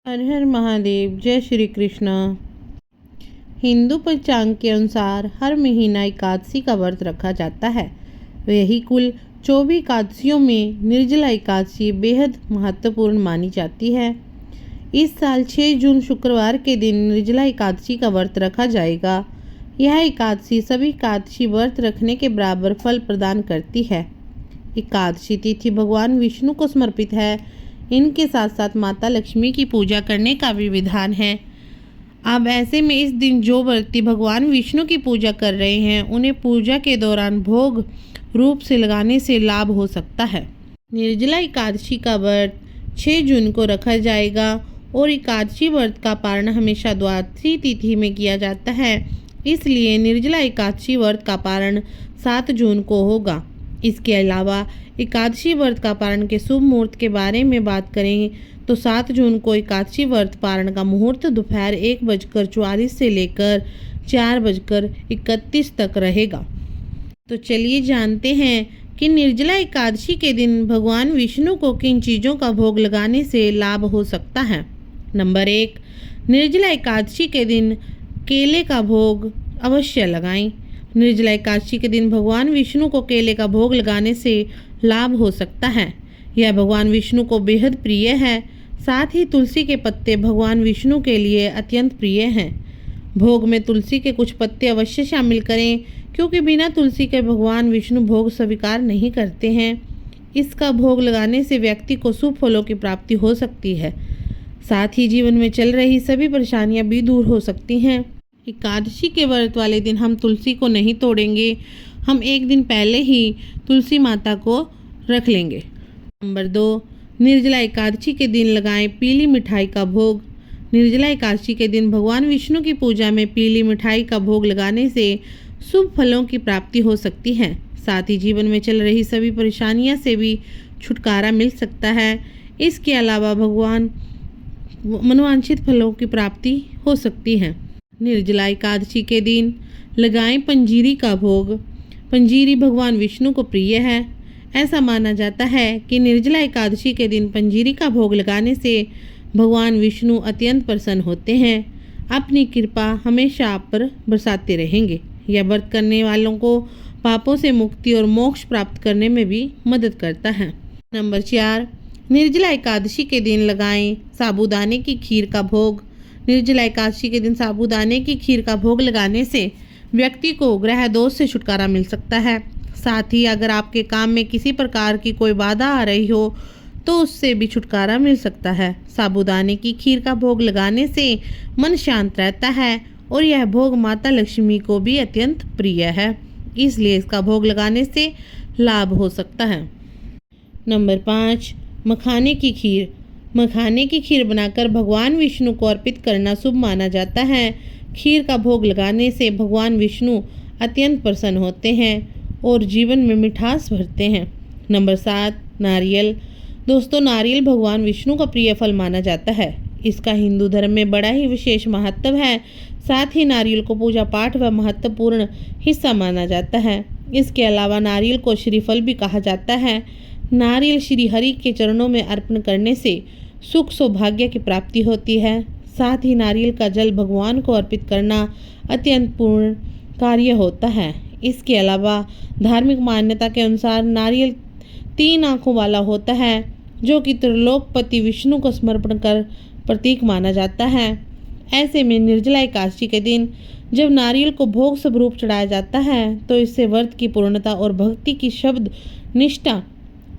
हर हर महादेव। जय श्री कृष्ण। हिंदू पंचांग के अनुसार हर महीना एकादशी का व्रत रखा जाता है। वही कुल 24 एकादशियों में निर्जला एकादशी बेहद महत्वपूर्ण मानी जाती है। इस साल 6 जून शुक्रवार के दिन निर्जला एकादशी का व्रत रखा जाएगा। यह एकादशी सभी एकादशी व्रत रखने के बराबर फल प्रदान करती है। एकादशी तिथि भगवान विष्णु को समर्पित है। इनके साथ साथ माता लक्ष्मी की पूजा करने का भी विधान है। अब ऐसे में इस दिन जो व्रती भगवान विष्णु की पूजा कर रहे हैं उन्हें पूजा के दौरान भोग रूप से लगाने से लाभ हो सकता है। निर्जला एकादशी का व्रत 6 जून को रखा जाएगा और एकादशी व्रत का पारण हमेशा द्वादशी तिथि में किया जाता है। इसलिए निर्जला एकादशी व्रत का पारण 7 जून को होगा। इसके अलावा एकादशी व्रत का पारण के शुभ मुहूर्त के बारे में बात करें तो 7 जून को एकादशी व्रत पारण का मुहूर्त दोपहर 1:44 से लेकर 4:31 तक रहेगा। तो चलिए जानते हैं कि निर्जला एकादशी के दिन भगवान विष्णु को किन चीज़ों का भोग लगाने से लाभ हो सकता है। नंबर 1, निर्जला एकादशी के दिन केले का भोग अवश्य लगाएं। निर्जला एकादशी के दिन भगवान विष्णु को केले का भोग लगाने से लाभ हो सकता है। यह भगवान विष्णु को बेहद प्रिय है। साथ ही तुलसी के पत्ते भगवान विष्णु के लिए अत्यंत प्रिय हैं। भोग में तुलसी के कुछ पत्ते अवश्य शामिल करें, क्योंकि बिना तुलसी के भगवान विष्णु भोग स्वीकार नहीं करते हैं। इसका भोग लगाने से व्यक्ति को शुभ फलों की प्राप्ति हो सकती है। साथ ही जीवन में चल रही सभी परेशानियां भी दूर हो सकती हैं। एकादशी के व्रत वाले दिन हम तुलसी को नहीं तोड़ेंगे। हम एक दिन पहले ही तुलसी माता को रख लेंगे। नंबर 2, निर्जला एकादशी के दिन लगाएं पीली मिठाई का भोग। निर्जला एकादशी के दिन भगवान विष्णु की पूजा में पीली मिठाई का भोग लगाने से शुभ फलों की प्राप्ति हो सकती है। साथ ही जीवन में चल रही सभी परेशानियां से भी छुटकारा मिल सकता है। इसके अलावा भगवान मनोवांछित फलों की प्राप्ति हो सकती है। निर्जला एकादशी के दिन लगाएं पंजीरी का भोग। पंजीरी भगवान विष्णु को प्रिय है। ऐसा माना जाता है कि निर्जला एकादशी के दिन पंजीरी का भोग लगाने से भगवान विष्णु अत्यंत प्रसन्न होते हैं। अपनी कृपा हमेशा आप पर बरसाते रहेंगे। यह व्रत करने वालों को पापों से मुक्ति और मोक्ष प्राप्त करने में भी मदद करता है। नंबर 4, निर्जला एकादशी के दिन लगाएं साबूदाने की खीर का भोग। निर्जला एकादशी के दिन साबूदाने की खीर का भोग लगाने से व्यक्ति को ग्रह दोष से छुटकारा मिल सकता है। साथ ही अगर आपके काम में किसी प्रकार की कोई बाधा आ रही हो तो उससे भी छुटकारा मिल सकता है। साबूदाने की खीर का भोग लगाने से मन शांत रहता है और यह भोग माता लक्ष्मी को भी अत्यंत प्रिय है। इसलिए इसका भोग लगाने से लाभ हो सकता है। नंबर 5, मखाने की खीर। मखाने की खीर बनाकर भगवान विष्णु को अर्पित करना शुभ माना जाता है। खीर का भोग लगाने से भगवान विष्णु अत्यंत प्रसन्न होते हैं और जीवन में मिठास भरते हैं। नंबर 7, नारियल। दोस्तों, नारियल भगवान विष्णु का प्रिय फल माना जाता है। इसका हिंदू धर्म में बड़ा ही विशेष महत्व है। साथ ही नारियल को पूजा पाठ व महत्वपूर्ण हिस्सा माना जाता है। इसके अलावा नारियल को श्रीफल भी कहा जाता है। नारियल श्री हरि के चरणों में अर्पण करने से सुख सौभाग्य की प्राप्ति होती है। साथ ही नारियल का जल भगवान को अर्पित करना अत्यंत पूर्ण कार्य होता है। इसके अलावा धार्मिक मान्यता के अनुसार नारियल 3 आँखों वाला होता है, जो कि त्रिलोकपति विष्णु को समर्पण कर प्रतीक माना जाता है। ऐसे में निर्जला एकादशी के दिन जब नारियल को भोग स्वरूप चढ़ाया जाता है तो इससे व्रत की पूर्णता और भक्ति की शब्द निष्ठा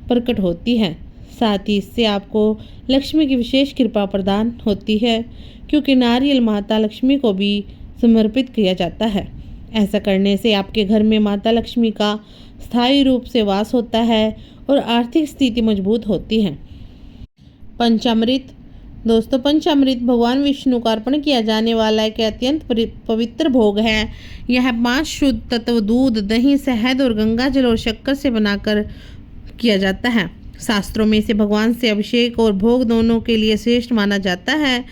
प्रकट होती है। साथ ही इससे आपको लक्ष्मी की विशेष कृपा प्रदान होती है, क्योंकि नारियल माता लक्ष्मी को भी समर्पित किया जाता है। ऐसा करने से आपके घर में माता लक्ष्मी का स्थायी रूप से वास होता है और आर्थिक स्थिति मजबूत होती है। पंचामृत। दोस्तों, पंचामृत भगवान विष्णु को अर्पण किया जाने वाला एक अत्यंत पवित्र भोग है। यह 5 शुद्ध तत्व दूध, दही, शहद और गंगा जल और शक्कर से बनाकर किया जाता है। शास्त्रों में इसे भगवान से अभिषेक और भोग दोनों के लिए श्रेष्ठ माना जाता है।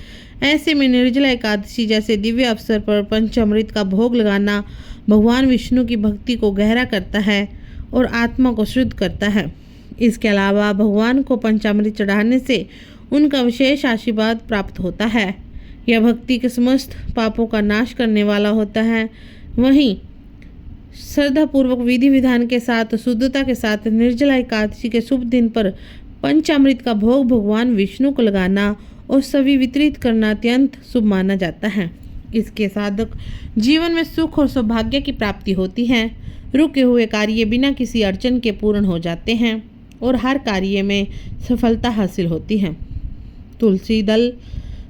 ऐसे में निर्जला एकादशी जैसे दिव्य अवसर पर पंचामृत का भोग लगाना भगवान विष्णु की भक्ति को गहरा करता है और आत्मा को शुद्ध करता है। इसके अलावा भगवान को पंचामृत चढ़ाने से उनका विशेष आशीर्वाद प्राप्त होता है। यह भक्ति के समस्त पापों का नाश करने वाला होता है। वहीं श्रद्धापूर्वक विधि विधान के साथ शुद्धता के साथ निर्जला एकादशी के शुभ दिन पर पंचामृत का भोग भगवान विष्णु को लगाना और सभी वितरित करना अत्यंत शुभ माना जाता है। इसके साधक जीवन में सुख और सौभाग्य की प्राप्ति होती है। रुके हुए कार्य बिना किसी अड़चन के पूर्ण हो जाते हैं और हर कार्य में सफलता हासिल होती है। तुलसी दल।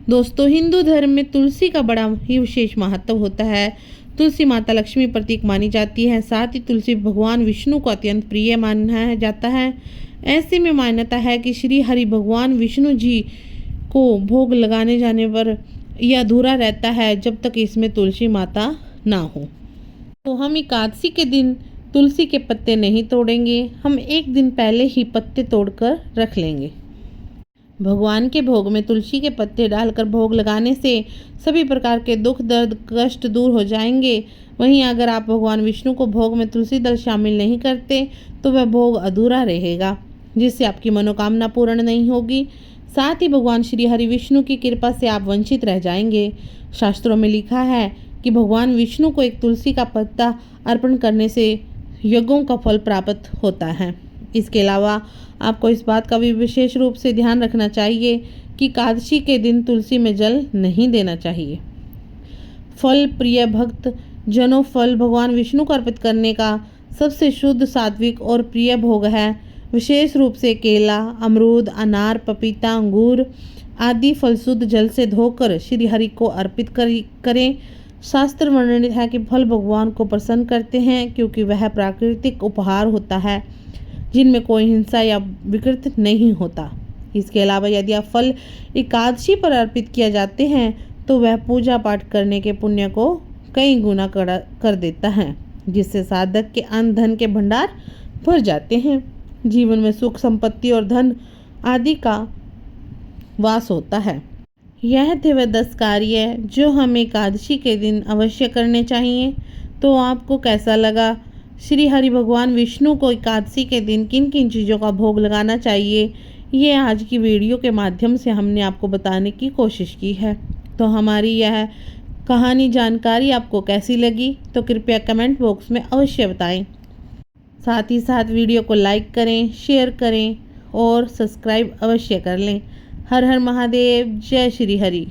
दोस्तों, हिंदू धर्म में तुलसी का बड़ा ही विशेष महत्व होता है। तुलसी माता लक्ष्मी प्रतीक मानी जाती है। साथ ही तुलसी भगवान विष्णु को अत्यंत प्रिय माना जाता है। ऐसे में मान्यता है कि श्री हरि भगवान विष्णु जी को भोग लगाने जाने पर यह अधूरा रहता है जब तक इसमें तुलसी माता ना हो। तो हम एकादशी के दिन तुलसी के पत्ते नहीं तोड़ेंगे, हम एक दिन पहले ही पत्ते तोड़कर रख लेंगे। भगवान के भोग में तुलसी के पत्ते डालकर भोग लगाने से सभी प्रकार के दुख दर्द कष्ट दूर हो जाएंगे। वहीं अगर आप भगवान विष्णु को भोग में तुलसी दल शामिल नहीं करते तो वह भोग अधूरा रहेगा, जिससे आपकी मनोकामना पूर्ण नहीं होगी। साथ ही भगवान श्री हरि विष्णु की कृपा से आप वंचित रह जाएंगे। शास्त्रों में लिखा है कि भगवान विष्णु को एक तुलसी का पत्ता अर्पण करने से यज्ञों का फल प्राप्त होता है। इसके अलावा आपको इस बात का भी विशेष रूप से ध्यान रखना चाहिए कि एकादशी के दिन तुलसी में जल नहीं देना चाहिए। फल प्रिय भक्त जनों, फल भगवान विष्णु को अर्पित करने का सबसे शुद्ध सात्विक और प्रिय भोग है। विशेष रूप से केला, अमरूद, अनार, पपीता, अंगूर आदि फल शुद्ध जल से धोकर श्री हरि को अर्पित करें। शास्त्र वर्णित है कि फल भगवान को प्रसन्न करते हैं क्योंकि वह प्राकृतिक उपहार होता है जिनमें कोई हिंसा या विकृत नहीं होता। इसके अलावा यदि आप फल एकादशी पर अर्पित किया जाते हैं तो वह पूजा पाठ करने के पुण्य को कई गुना कर देता है, जिससे साधक के अन्न धन के भंडार भर जाते हैं। जीवन में सुख संपत्ति और धन आदि का वास होता है। यह थे वह 10 कार्य जो हमें एकादशी के दिन अवश्य करने चाहिए। तो आपको कैसा लगा? श्री हरि भगवान विष्णु को एकादशी के दिन किन किन चीज़ों का भोग लगाना चाहिए, ये आज की वीडियो के माध्यम से हमने आपको बताने की कोशिश की है। तो हमारी यह कहानी जानकारी आपको कैसी लगी तो कृपया कमेंट बॉक्स में अवश्य बताएं। साथ ही साथ वीडियो को लाइक करें, शेयर करें और सब्सक्राइब अवश्य कर लें। हर हर महादेव, जय श्री हरि।